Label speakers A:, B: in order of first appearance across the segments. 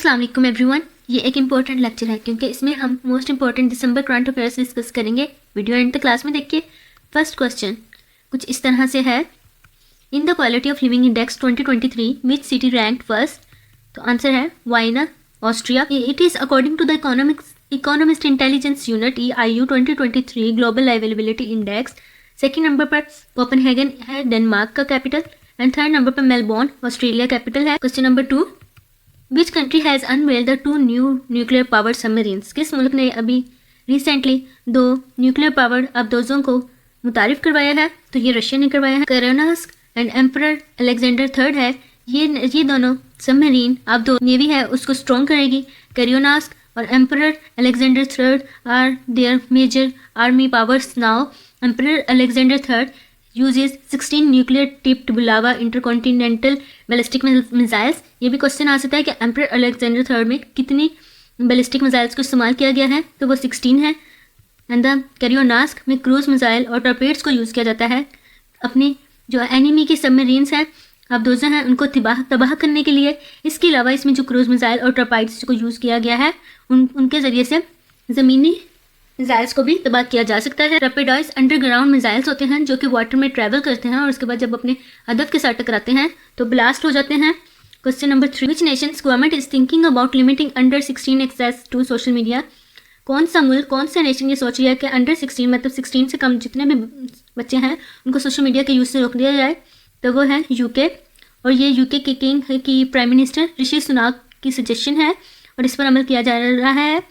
A: अस्सलाम वालेकुम एवरीवन। ये एक इम्पॉर्टेंट लेक्चर है क्योंकि इसमें हम मोस्ट इंपॉर्टेंट दिसंबर करंट अफेयर्स डिस्कस करेंगे। वीडियो एंड तक क्लास में देखिए। फर्स्ट क्वेश्चन कुछ इस तरह से है, in the quality of living index 2023 which city rank first. तो आंसर है Vienna, Austria. It is according to the Economist Intelligence Unit EIU 2023 global availability index. Second number पर कोपेनहेगन है, डेनमार्क का कैपिटल। एंड थर्ड नंबर पर Melbourne, Australia capital है। Question number 2, which country has unveiled the 2 new nuclear powered submarines. किस मुल्क ने अभी recently 2 nuclear powered अबदोजों को मुतारिफ करवाया है? तो ये रशिया ने करवाया है। करोनास्क एंड एम्परर अलेक्जेंडर थर्ड है। ये दोनों सबमरीन अब दो नेवी है उसको स्ट्रॉन्ग करेगी। करियोनास्क और emperor Alexander third are their major army powers now. Emperor Alexander third uses 16 nuclear tipped Bulava intercontinental ballistic missiles. ये भी क्वेश्चन आ सकता है कि एम्परर अलेक्जेंडर थर्ड में कितनी बैलिस्टिक मिसाइल्स को इस्तेमाल किया गया है? तो वो 16 है। एंड द कैरियोनास्क में क्रूज मिसाइल और टॉर्पेड्स को यूज़ किया जाता है अपनी जो एनिमी की सबमरीन्स हैं अबदोज़ा हैं उनको तबाह करने के लिए। इसके अलावा इसमें जो क्रूज मिसाइल और टॉर्पेड्स को यूज़ किया गया है उनके ज़रिए से ज़मीनी मिसाइल्स को भी तबाह किया जा सकता है। रैपिडॉइज अंडरग्राउंड मिसाइल्स होते हैं जो कि वाटर में ट्रैवल करते हैं और उसके बाद जब अपने हदफ के साथ टकराते हैं तो ब्लास्ट हो जाते हैं। Question number 3, which nation's government is thinking about limiting under 16 access to social media. कौन सा मुल्क, कौन सा नेशन ये सोच रही है कि अंडर 16 मतलब 16 से कम जितने भी बच्चे हैं उनको सोशल मीडिया के यूज़ से रोक दिया जाए? तो वो है यूके। और ये यूके के किंग की प्राइम मिनिस्टर ऋषि सुनाक की सजेशन है और इस पर अमल किया जा रहा है।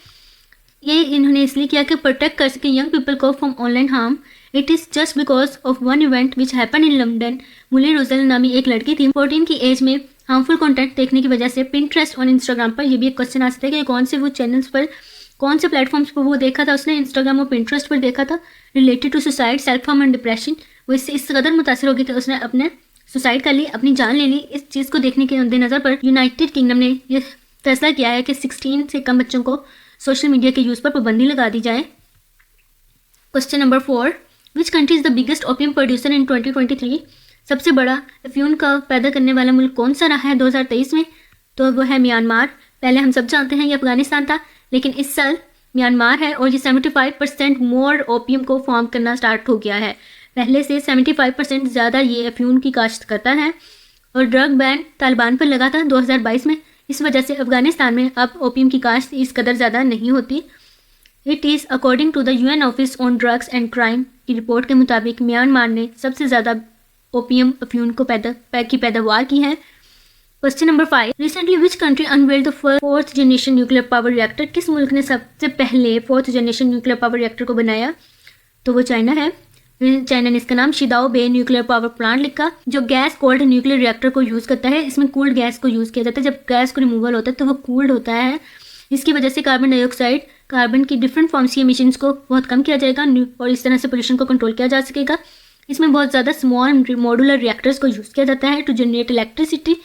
A: ये इन्होंने इसलिए किया कि प्रोटेक्ट कर सके यंग पीपल को from online harm. It is just because of one event which happen in London. मुली रोजल नामी एक लड़की थी 14 की एज में हार्मफुल कंटेंट देखने की वजह से पिंटरेस्ट और इंस्टाग्राम पर। ये भी एक क्वेश्चन आ सकता है कि कौन से वो चैनल्स पर, कौन से प्लेटफॉर्म्स पर वो देखा था उसने, इंस्टाग्राम और पिंटरेस्ट पर देखा था related to suicide, self harm and depression. वो इससे इस कदर मुतासर हो गई कि उसने अपने सुसाइड कर ली, अपनी जान ले ली। इस चीज़ को देखने के मद्देनज़र पर यूनाइटेड किंगडम ने यह फैसला किया है कि 16 से कम बच्चों को सोशल मीडिया के यूज़ पर पाबंदी लगा दी जाए। Question number 4, which country is the biggest opium producer in 2023। सबसे बड़ा अफ्यून का पैदा करने वाला मुल्क कौन सा रहा है 2023 में? तो वो है म्यांमार। पहले हम सब जानते हैं ये अफगानिस्तान था, लेकिन इस साल म्यांमार है और ये 75% मोर ओपियम को फॉर्म करना स्टार्ट हो गया है। पहले से 75% ज़्यादा ये अफ्यून की काश्त करता है। और ड्रग बैन तालिबान पर लगा था 2022 में। इस वजह से अफगानिस्तान में अब ओपियम की काश्त इस कदर ज़्यादा नहीं होती। It is according to the UN office on drugs and crime की रिपोर्ट के मुताबिक म्यांमार ने सबसे ज़्यादा ओपियम अफ्यून को पैदावार की है। Question number 5, recently which country unveiled the fourth generation nuclear power reactor. किस मुल्क ने सबसे पहले fourth generation nuclear power reactor को बनाया? तो वो चाइना है। चाइना ने इसका नाम शिदाओ बे न्यूक्लियर पावर प्लांट लिखा, जो गैस कोल्ड न्यूक्लियर रिएक्टर को यूज़ करता है। इसमें कूल्ड गैस को यूज़ किया जाता है। जब गैस को रिमूवल होता है तो वो कूल्ड होता है। इसकी वजह से कार्बन डाइऑक्साइड, कार्बन की डिफरेंट फॉर्म्स की एमिशंस को बहुत कम किया जाएगा और इस तरह से पोल्यूशन को कंट्रोल किया जा सकेगा। इसमें बहुत ज़्यादा स्मॉल मॉड्यूलर रिएक्टर्स को यूज़ किया जाता है to generate electricity,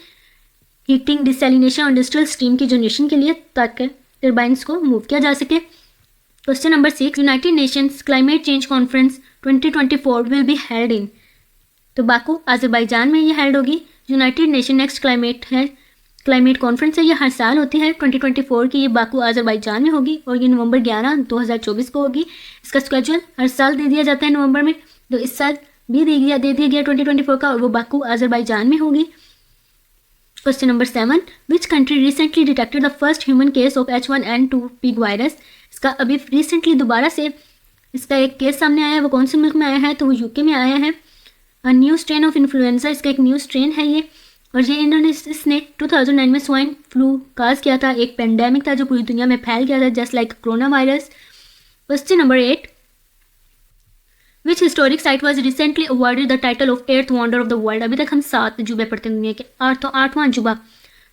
A: heating, desalination और इंडस्ट्रियल स्टीम की जनरेशन के लिए, ताकि टर्बाइंस को मूव किया जा सके। Question number 6, United Nations climate change conference 2024 will be held in. तो बाकू अजरबैजान में ये हेल्ड होगी। United Nation next climate conference है, ये हर साल होती है। 2024 की ये बाकू अजरबैजान में होगी और ये नवंबर 11, 2024 को होगी। इसका स्केड्यूल हर साल दे दिया जाता है नवंबर में, तो इस साल भी दे दिया गया 2024 का, और वो बाकू अजरबैजान में होगी। Question number 7, which country recently detected the first human case of H1N2 pig virus. इसका अभी रिसेंटली दोबारा से इसका एक केस सामने आया है। वो कौन से मुल्क में आया है? तो वो यूके में आया है। न्यू स्ट्रेन ऑफ इन्फ्लुएंजा, इसका एक न्यू स्ट्रेन है ये। और ये इसने 2009 में स्वाइन फ्लू काज किया था, एक पेंडेमिक था जो पूरी दुनिया में फैल गया था, just like corona virus. Question number 8, which historic site was recently awarded the title of 8th wonder of the world. अभी तक हम 7 अजूबे पढ़ते हैं दुनिया के, 8वां अजूबा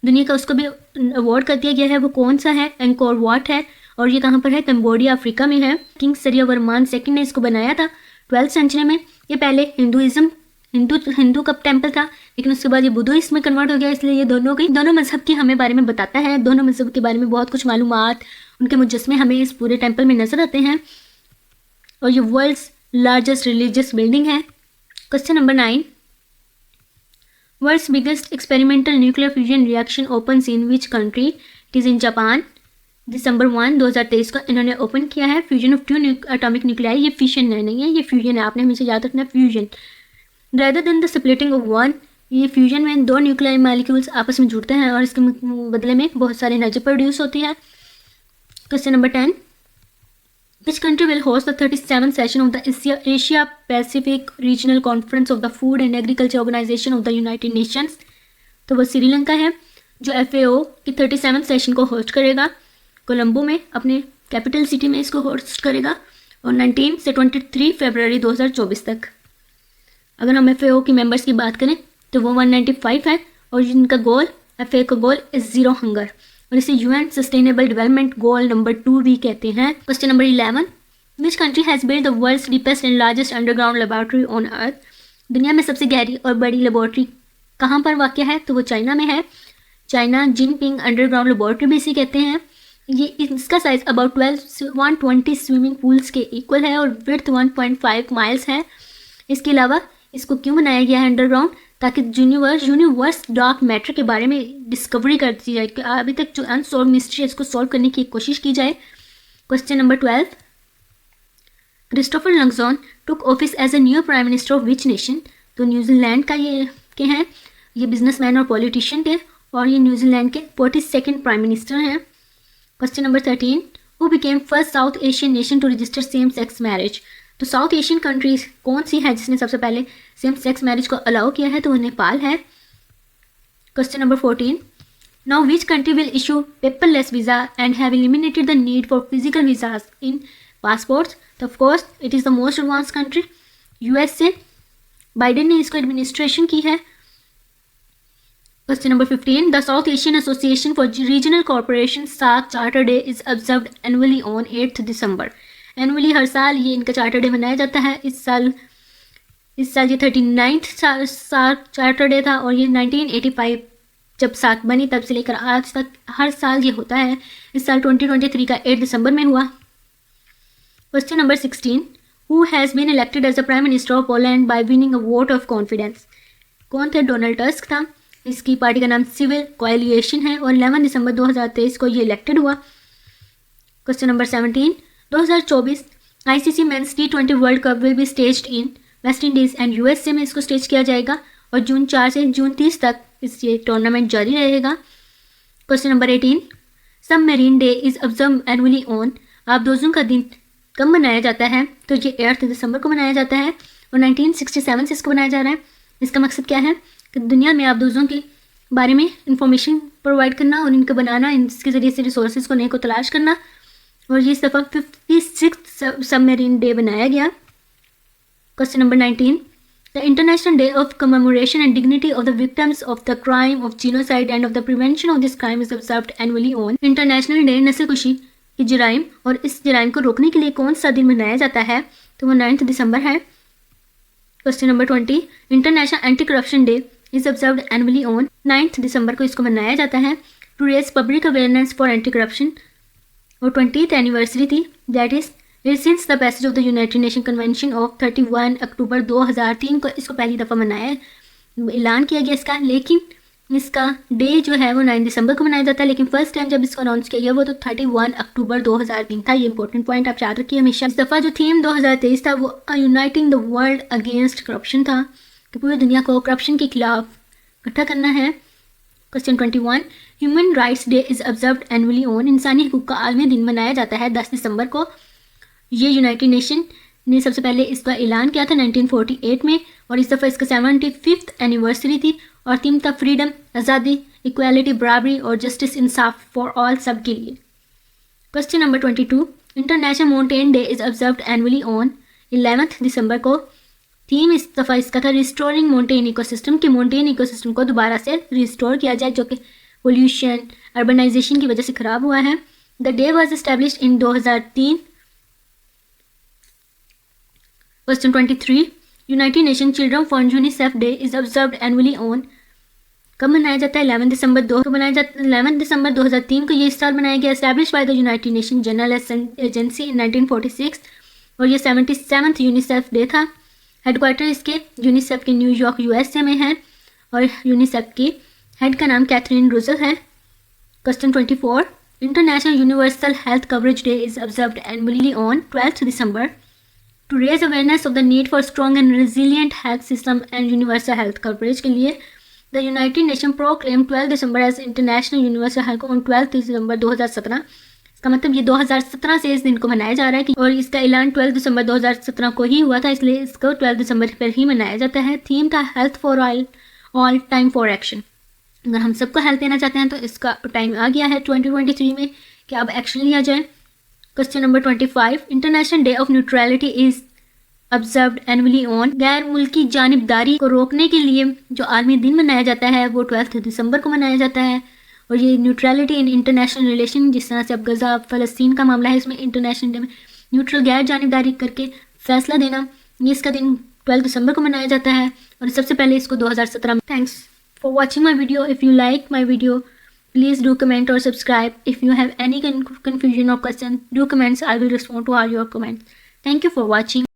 A: दुनिया का, उसको भी अवार्ड कर दिया गया है। वो कौन सा है? एंकोर वाट है और ये कहाँ पर है? कंबोडिया, अफ्रीका में है। किंग सरियावर्मन सेकंड ने इसको बनाया था 12th सेंचुरी में। ये पहले हिंदू का टेम्पल था, लेकिन उसके बाद ये बुद्धिस्ट में कन्वर्ट हो गया। इसलिए ये दोनों मजहब के हमें बारे में बताता है। दोनों मजहब के बारे में बहुत कुछ मालूमात, उनके मुजस्मे हमें इस पूरे टेम्पल में नजर आते हैं। और ये वर्ल्ड्स लार्जेस्ट रिलीजियस बिल्डिंग है। Question number 9, world's biggest experimental nuclear fusion reaction opens in which country. It is in Japan. दिसंबर 1, 2023 को इन्होंने ओपन किया है। फ्यूजन ऑफ 2 एटॉमिक न्यूक्लियाई, ये फिशन नहीं है, ये फ्यूजन है, आपने हमेशा याद रखना fusion rather than the splitting of one. ये फ्यूजन में 2 न्यूक्लियर मॉलिक्यूल्स आपस में जुड़ते हैं और इसके बदले में बहुत सारी एनर्जी प्रोड्यूस होती है। Question number 10, which country will host the 37th session of the Asia Pacific regional conference of the food and agriculture organisation of the United Nations. तो वो श्रीलंका है जो FAO की 37th सेशन को होस्ट करेगा। कोलंबो में अपने कैपिटल सिटी में इसको होस्ट करेगा और 19 से 23 फरवरी 2024 तक। अगर हम FAO की मेंबर्स की बात करें तो वो 195 है और जिनका गोल, FAO का गोल इज जीरो हंगर और इसे UN sustainable development goal number 2 भी कहते हैं। Question number 11, which country has build the world's deepest and largest underground laboratory on earth. दुनिया में सबसे गहरी और बड़ी लेबोरेटरी कहाँ पर वाक़ है, तो वो चाइना में है। चाइना जिनपिंग अंडरग्राउंड लेबोरेटरी भी इसे कहते हैं। ये इसका साइज़ अबाउट 120 स्विमिंग पूल्स के इक्वल है और विड्थ 1.5 माइल्स है। इसके अलावा इसको क्यों बनाया गया है अंडरग्राउंड, ताकि यूनिवर्स डार्क मैटर के बारे में डिस्कवरी कर दी जाए कि अभी तक जो अनसॉल्व मिस्ट्री है इसको सॉल्व करने की कोशिश की जाए। Question number 12, Christopher Luxon took office as a new prime minister of which nation. तो न्यूजीलैंड का ये के हैं, ये बिजनेसमैन और पॉलिटिशियन थे और ये न्यूजीलैंड के 42nd प्राइम मिनिस्टर हैं। Question number 13, who became first South Asian nation to register same sex marriage. तो साउथ एशियन कंट्रीज कौन सी है जिसने सबसे पहले सेम सेक्स मैरिज को अलाउ किया है, तो वो नेपाल है। Question number 14, now which country will issue paperless visa and have eliminated the need for physical visas in passports. तो of course it is the most advance country USA। Biden ने इसको administration की है। Question number 15, the South Asian Association for Regional Corporation SAARC charter day is observed annually on 8 December. Annually हर साल ये इनका charter day मनाया जाता है। इस साल ये 39th सार्क चार्टर डे था और ये 1985 जब सार्क बनी तब से लेकर आज तक हर साल ये होता है। इस साल 2023 का 8 दिसंबर में हुआ। Question number 16, who has been elected as the prime minister of Poland by winning a vote of confidence. कौन थे, डोनाल्ड टस्क था। इसकी पार्टी का नाम सिविल कोएलिशन है और 11 दिसंबर 2023 को ये इलेक्टेड हुआ। Question number 17, 2024 ICC men's T20 world cup will be staged in West Indies and USA में इसको स्टेज किया जाएगा और जून 4 से जून 30 तक ये टूर्नामेंट जारी रहेगा। Question number 18, submarine day is observe annually on. आबदोज़ों का दिन कब मनाया जाता है, तो ये 8 दिसंबर को मनाया जाता है और 1967 से इसको मनाया जा रहा है। इसका मकसद क्या है कि दुनिया में आबदोज़ों के बारे में इंफॉर्मेशन प्रोवाइड करना और इनको बनाना, इसके ज़रिए से रिसोर्सेज को नए को तलाश करना। और ये इस दफ़ा 56th सबमरीन डे बनाया गया। Question number 19, the international day of commemoration and dignity of the victims of the crime of genocide and of the prevention of this crime is observed annually on. International day नस्लकुशी की जराइम और इस जराइम को रोकने के लिए कौन सा दिन मनाया जाता है, तो वो 9 दिसंबर है। Question number 20, international anti corruption day is observed annually on. 9 दिसंबर को इसको मनाया जाता है to raise public awareness for anti corruption. और 20th एनिवर्सरी थी, that is since the passage of the United Nation convention of 31 October 2003 को इसको पहली दफ़ा मनाया, ऐलान किया गया इसका। लेकिन इसका डे जो है वो 9 दिसंबर को मनाया जाता है, लेकिन फर्स्ट टाइम जब इसको अनाउंस किया गया वो तो 31 अक्टूबर 2003 था। ये इंपॉर्टेंट पॉइंट आप याद रखिए हमेशा। इस दफ़ा जो थीम 2023 था वो uniting the world against corruption था, कि पूरी दुनिया को करप्शन के खिलाफ इकट्ठा करना है। Question 21, human rights day is observed annually on. इंसानी हकूक़ का आलमी दिन मनाया जाता है 10 दिसंबर को। ये यूनाइटेड नेशन ने सबसे पहले इसका ऐलान किया था 1948 में और इस दफ़ा इसका 75th एनिवर्सरी थी और थीम था फ्रीडम, आज़ादी, इक्वालिटी, बराबरी और जस्टिस, इंसाफ फॉर ऑल, सब के लिए। Question number 22, international mountain day is observed annually on 11 दिसंबर को। थीम इस दफ़ा इसका था रिस्टोरिंग माउंटेन इकोसिस्टम, कि माउंटेन इकोसिस्टम को दोबारा से रिस्टोर किया जाए जो कि पोल्यूशन, अर्बनाइजेशन की वजह से ख़राब हुआ है। The day was established in 2003। Question 23, United nation children for UNICEF day is observed annually on. कब मनाया जाता है, 11 दिसंबर 2003 को ये इस साल मनाया गया। Establish by the United Nation General Agency in 1946 और ये 77th यूनिसेफ डे था। हेडक्वार्टर इसके यूनिसेफ के न्यूयॉर्क USA में है और यूनिसेफ की हेड का नाम कैथरीन रूजल है। Question 24. International Universal Health Coverage Day is observed annually on 12th December to raise awareness of the need for strong and resilient health system and universal health coverage के लिए the United Nations proclaimed 12 December as International Universal Health on 12 December 2017. इसका मतलब ये 2017 से इस दिन को मनाया जा रहा है और इसका ऐलान 12 दिसंबर 2017 को ही हुआ था, इसलिए इसको 12 दिसंबर पर ही मनाया जाता है. थीम था health for all time for action. अगर हम सबको हेल्थ देना चाहते हैं तो इसका टाइम आ गया है 2023 में कि अब एक्शन लिया जाए. Question number 25. International day of neutrality is observed annually on. गैर मुल्की जानिबदारी को रोकने के लिए जो आलमी दिन मनाया जाता है वो 12 दिसंबर को मनाया जाता है. और ये न्यूट्रलिटी इन इंटरनेशनल रिलेशन, जिस तरह से अब गज़ा फ़लस्तीन का मामला है, इसमें इंटरनेशनल डे में न्यूट्रल गैर जानिबदारी करके फ़ैसला देना, ये इसका दिन 12 दिसंबर को मनाया जाता है. और सबसे पहले इसको 2017 में. Thanks for watching my video. If you like my video, please do comment or subscribe. If you have any confusion or question, do comments. I will respond to all your comments. Thank you for watching.